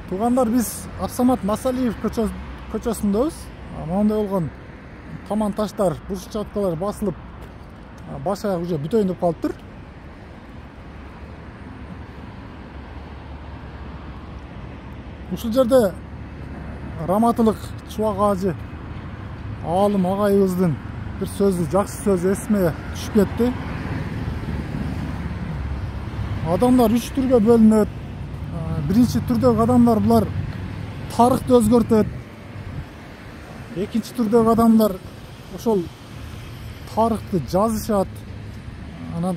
Туугандар, биз Абсамат Масалиев көчөсүндөбүз. Мондай болгон таман таштар, брусчаткалар басылып, баш аяк уже бүтөйүн деп калыптыр. Ушул жерде раматылык Чубак ажы аалым агайыбыздын бир сөзү, жакшы сөзү эсиме түшүп кетти. Адамдар 3 түргө бөлүнөт. Биринчи түрдөгү адамдар булар тарыхты өзгөртөт. Экинчи түрдөгү адамдар ошол тарыхты жазышат. Анан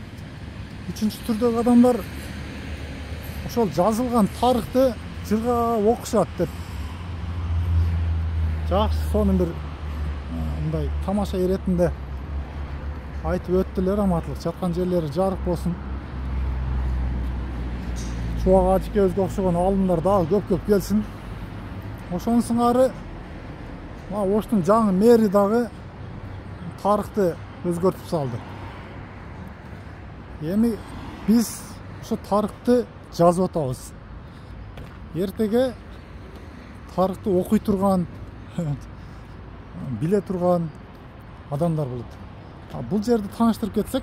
үчүнчү түрдөгү адамдар ошол жазылган тарыхты жырга окушат деп. Жакшы сонун бир мындай тамаша иретинде айтып өттүлөр. Раматылык жаткан жерлери жарык болсун. Чубак ажыкебизге окшогон аалымдар дагы көп келсин. Ошонун сыңары Оштун жаңы мэри дагы тарыхты өзгөртүп салды. Эми биз ошо тарыхты жазып атабыз. Эртеге тарыхты окуй турган, биле турган адамдар болот. Бул жерди тааныштырып кетсек,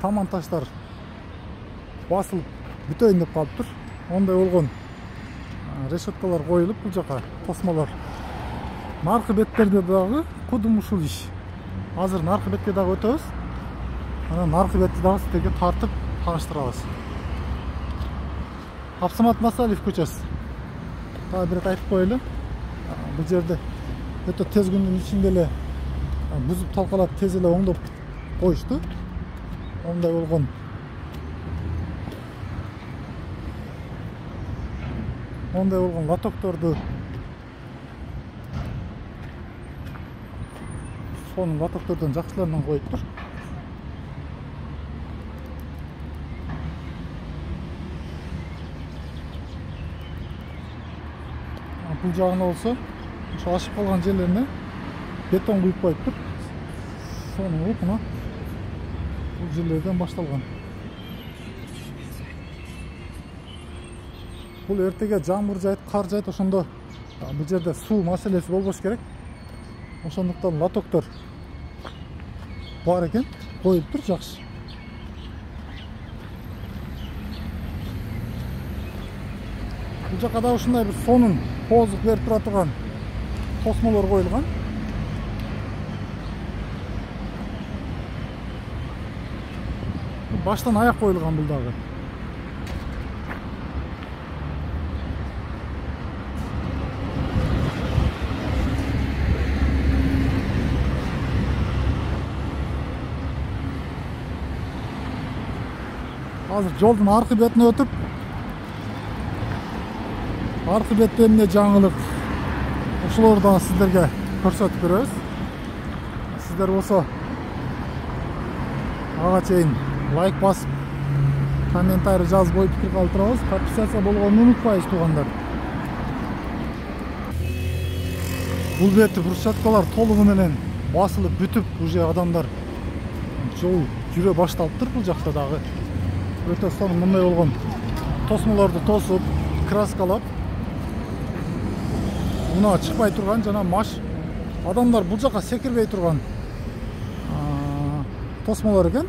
таман таштар басылып бүтөйүн деп калыптыр. Ондай болгон решеткалар коюлуп, бул жака тосмолор. Наркы беттерде дагы кудум ушул иш. Азыр наркы бетке дагы өтөбүз. Анан наркы бетти дагы сиздерге тартып тааныштырабыз. Абсамат Масалиев көчөсү. Дагы бир айтып коелу. Бул жерде өтө тез күндүн ичинде эле бузуп талкалап тез эле оңдоп коюшту. Ондай болгон лотокторду, сонун лотоктордон жакшыларынан коюптур. Бул жагына болсо, ошо ашып калган жерлерине бетон куюп коюптур. Сонун кылып мына бул жерлерден башталган. Бул эртеге жамгыр жайт, кар жайт, ошондо бул жерде суу маселеси болбош керек. Ошондуктан лотоктор бар экен, коюлуптур, жакшы. Бул жака да ушундай бир сонун тоозук берип тура турган тосмолор коюлган. Баштан аяк коюлган бул дагы. Азыр жолдун аркы бетине өтүп, аркы бетте эмне жаңылык ушулорду сиздерге көрсөтүп беребиз. Сиздер болсо ага чейин лайк басып, комментарий жазып, ой пикир калтырабыз. Подписация болгонду унутпайбыз, туугандар. Бул бети брусчаткалар толугу менен басылып бүтүп, уже адамдар жол жүрө башталыптыр. Бул жакта дагы өтө сонун мындай болгон тосмолорду тосуп, краскалап, мына чыкпай турган жана маш адамдар бул жака секирбей турган тосмолор экен.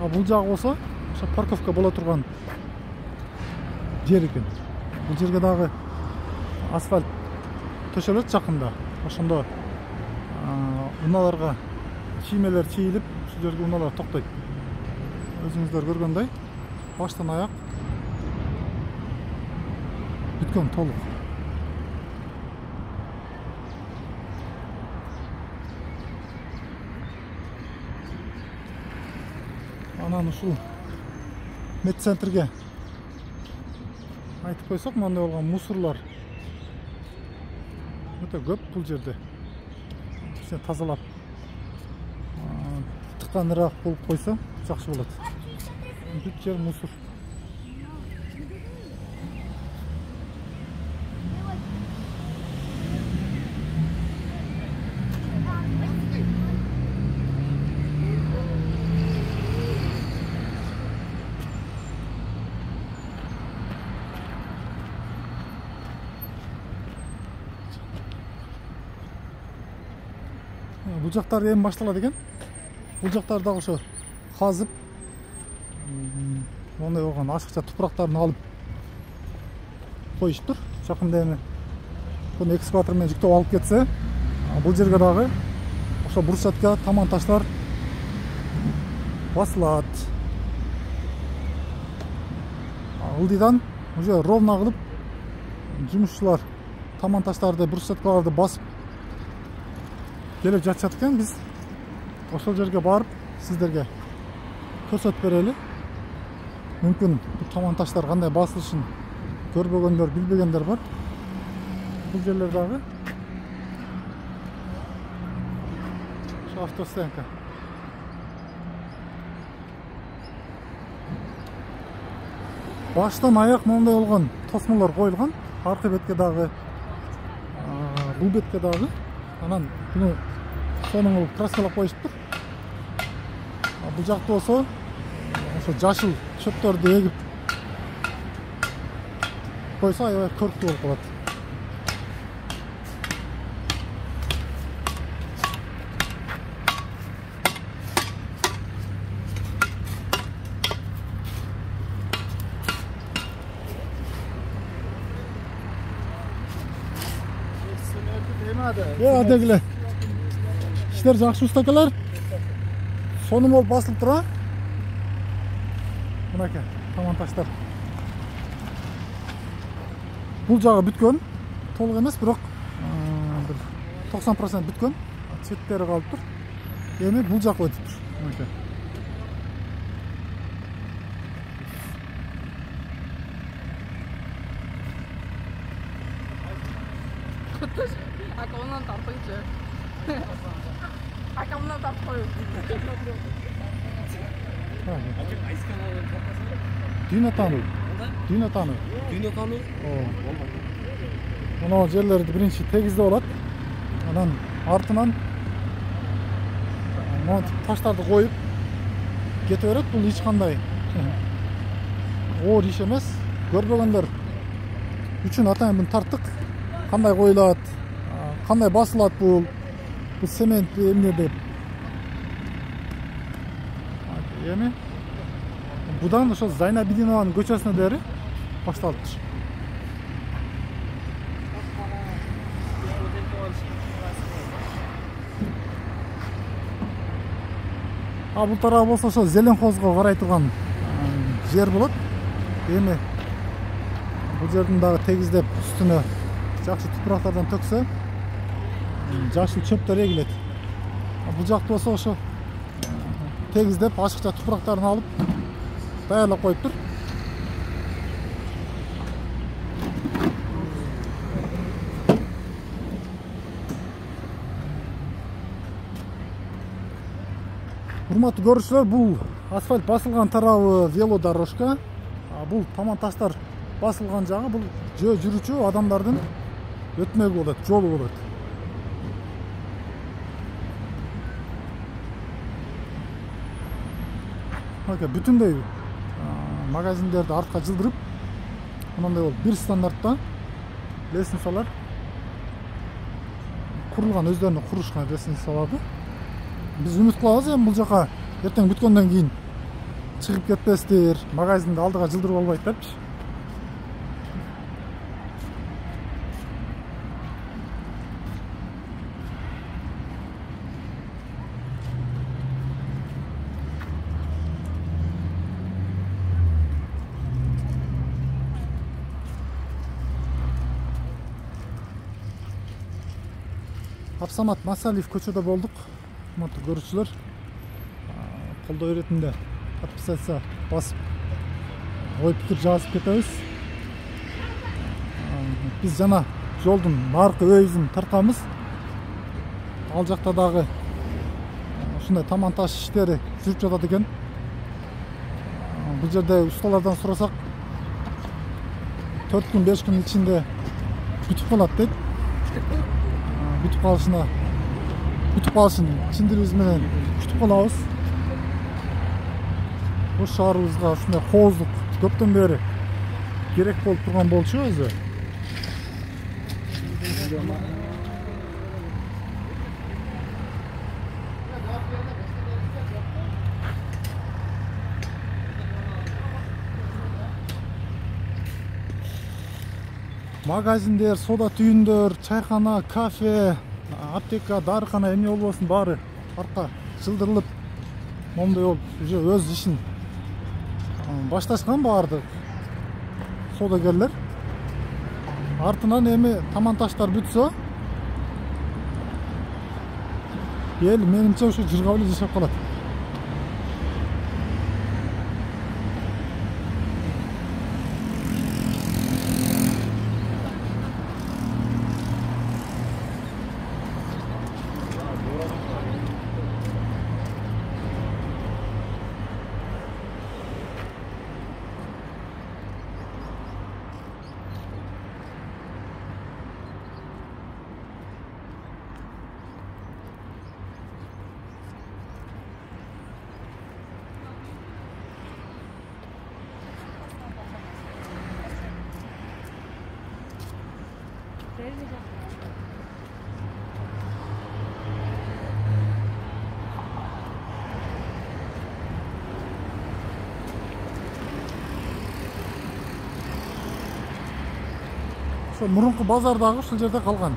Бул жагы болсо ошо парковка боло турган жер экен. Бул жерге дагы асфальт төшөлөт жакында. Ошондо унааларга чиймелер чийилип, ушул жерге унаалар токтойт. Өзүңүздөр көргөндөй, баштан аяк бүткөн толук. Анан ушул медцентрге айтып койсок, мындай болгон мусорлар өтө көп бул жерде. Тазалап тыканыраак болуп койсо жакшы болот. Бүт жер мусор. бул жактар эми башталат экен. Бул жактар дагы ошо казып, мондай болгон ашыкча тупурактарын алып коюштур. Жакында эми буну экскаватор менен жүктөп алып кетсе, бул жерге дагы ошо брусчатка, таман таштар басылат. Ылдыйдан уже ровно кылып жумушчулар таман таштарды, брусчаткаларды басып келип жатышат экен. Биз ошол жерге барып сиздерге көрсөтүп берели. Мүмкүн бул таман таштар кандай басылышын көрбөгөндөр, билбегендер бар. Бул жерлер дагы ошо автостоянка. Баштан аяк мондай болгон тосмолор коюлган. Аркы бетке дагы, бул бетке дагы. Анан буну сонун кылып краскалап коюштур. Бул жакта болсо ошо жашыл чөптөрдү эгип койсо аябай көрктүү болуп калат. Адегиле. İşler жакшы устакалар. Сонун болуп басылып тура. Мынакей, таман таштар. Бул жагы бүткөн. Толук эмес, бирок 90% бүткөн. Четтери калып тур. Эми бул жакка өтүп тур. Мынакей. Akan ondan tartıyıcı. Akamdan tartıyor. Дүйнөтану. Мына жерлерди биринчи тегиздеп алат. Анан артынан монтип таштарды коюп кете берет. Бул эч кандай оор иш эмес. Көрбөгөндөр үчүн атайын буну тарттык. Кандай коюлат, кандай басылат бул цемент эмне деп. Эми будан ошо Зайнабидинованын көчөсүнө бери башталыптыр. Бул тарабы болсо ошо Зеленхозго карай турган жер болот. Эми бул жердин дагы тегиздеп үстүнө жакшы тупурактардан төксө жашыл чөптөр эгилет. Бул жакты болсо ошо тегиздеп ашыкча тупурактарын алып даярлап коюптур. Урматтуу көрүүчүлөр, бул асфальт басылган тарабы велодорожка. Бул таман таштар басылган жагы бул жүрүүчү адамдардын өтмөгү болот, жолу болот. Бүтүндөй магазиндерди артка жылдырып, мындай болуп бир стандартта лестницалар курулган, өздөрүнүн курушкан лестницаларды. Биз үмүт кылабыз, эми бул жака эртең бүткөндөн кийин чыгып кетпестир, магазинди алдыга жылдырып албайт депчи. Абсамат Масалиев көчөдө болдук. Урматтуу көрүүчүлөр, колдоо иретинде подписаться басып, ой пикир жазып кетебиз. Биз жана жолдун аркы өйүзүн тартканбыз. Ал жакта дагы ушундай таман таш иштери жүрүп жатат экен. Бул жерде усталардан сурасак 4 күн 5 күн ичинде бүтүп калат дейт. Бүтүп калышын чындырыбыз менен күтүп калабыз. Бул шаарыбызга ушундай кооздук көптөн бери керек болуп турган болчу өзү. магазиндер, сода түйүндөр, чайхана, кафе, аптека, дарыкана эмне болбосун баары арка жылдырылып момундай болуп уже өз ишин башташкан баардык содагерлер. Артынан эми таман таштар бүтсө эл менимче ушу жыргап эле жашап калат. Мурунку базардагы ушул жерде калган.